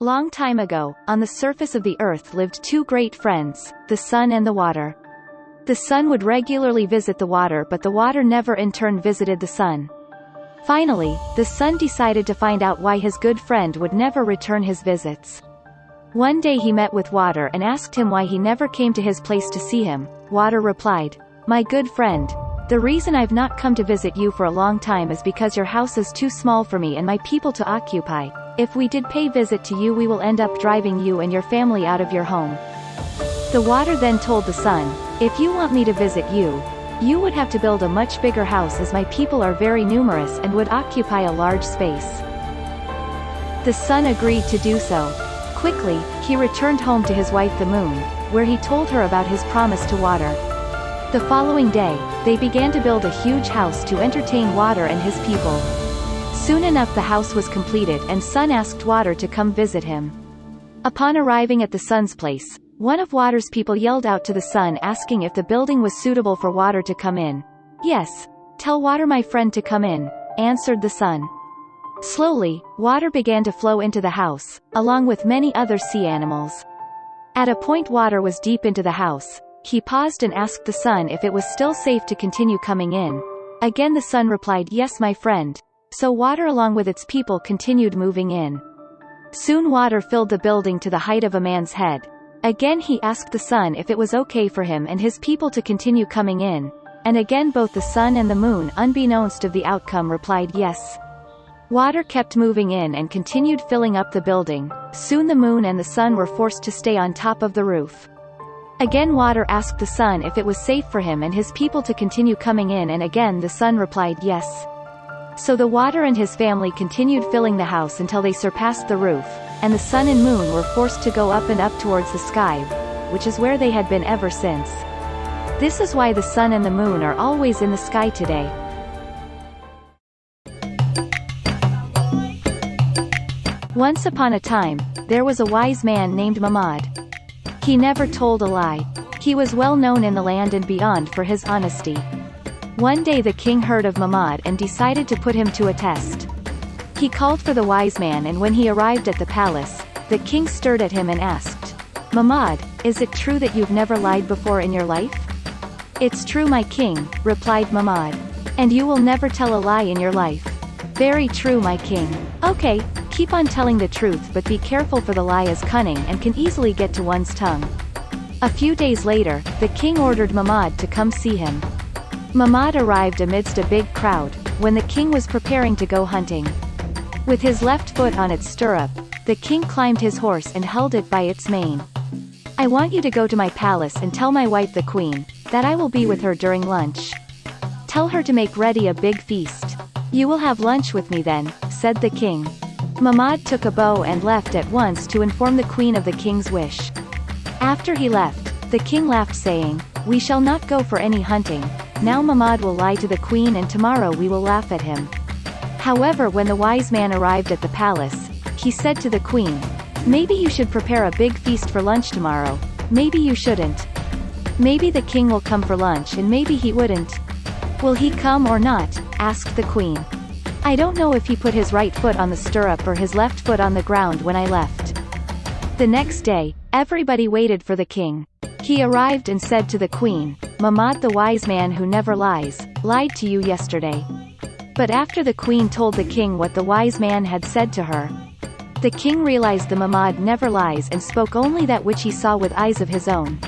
Long time ago, on the surface of the earth lived two great friends, the sun and the water. The sun would regularly visit the water, but the water never in turn visited the sun. Finally, the sun decided to find out why his good friend would never return his visits. One day he met with Water and asked him why he never came to his place to see him. Water replied, "My good friend, the reason I've not come to visit you for a long time is because your house is too small for me and my people to occupy. If we did pay visit to you, we will end up driving you and your family out of your home." The Water then told the sun, "If you want me to visit you, you would have to build a much bigger house, as my people are very numerous and would occupy a large space." The sun agreed to do so. Quickly, he returned home to his wife the moon, where he told her about his promise to Water. The following day, they began to build a huge house to entertain Water and his people. Soon enough the house was completed and Sun asked Water to come visit him. Upon arriving at the sun's place, one of Water's people yelled out to the sun asking if the building was suitable for Water to come in. "Yes, tell Water my friend to come in," answered the sun. Slowly, Water began to flow into the house, along with many other sea animals. At a point Water was deep into the house. He paused and asked the sun if it was still safe to continue coming in. Again the sun replied, "Yes, my friend." So Water along with its people continued moving in. Soon Water filled the building to the height of a man's head. Again he asked the sun if it was okay for him and his people to continue coming in, and again both the sun and the moon, unbeknownst of the outcome, replied yes. Water kept moving in and continued filling up the building. Soon the moon and the sun were forced to stay on top of the roof. Again Water asked the sun if it was safe for him and his people to continue coming in, and again the sun replied yes. So the Water and his family continued filling the house until they surpassed the roof, and the sun and moon were forced to go up and up towards the sky, which is where they had been ever since. This is why the sun and the moon are always in the sky today. Once upon a time, there was a wise man named Mahmud. He never told a lie. He was well known in the land and beyond for his honesty. One day the king heard of Mahmud and decided to put him to a test. He called for the wise man, and when he arrived at the palace, the king stared at him and asked, "Mahmud, is it true that you've never lied before in your life?" "It's true, my king," replied Mahmud. "And you will never tell a lie in your life?" "Very true, my king." "Okay, keep on telling the truth, but be careful, for the lie is cunning and can easily get to one's tongue." A few days later, the king ordered Mahmud to come see him. Mahmud arrived amidst a big crowd, when the king was preparing to go hunting. With his left foot on its stirrup, the king climbed his horse and held it by its mane. "I want you to go to my palace and tell my wife the queen, that I will be with her during lunch. Tell her to make ready a big feast. You will have lunch with me then," said the king. Mahmud took a bow and left at once to inform the queen of the king's wish. After he left, the king laughed, saying, "We shall not go for any hunting. Now Mahmud will lie to the queen and tomorrow we will laugh at him." However, when the wise man arrived at the palace, he said to the queen, "Maybe you should prepare a big feast for lunch tomorrow. Maybe you shouldn't. Maybe the king will come for lunch and maybe he wouldn't." "Will he come or not?" asked the queen. "I don't know if he put his right foot on the stirrup or his left foot on the ground when I left." The next day, everybody waited for the king. He arrived and said to the queen, "Mahmud, the wise man who never lies, lied to you yesterday." But after the queen told the king what the wise man had said to her, the king realized the Mahmud never lies and spoke only that which he saw with eyes of his own.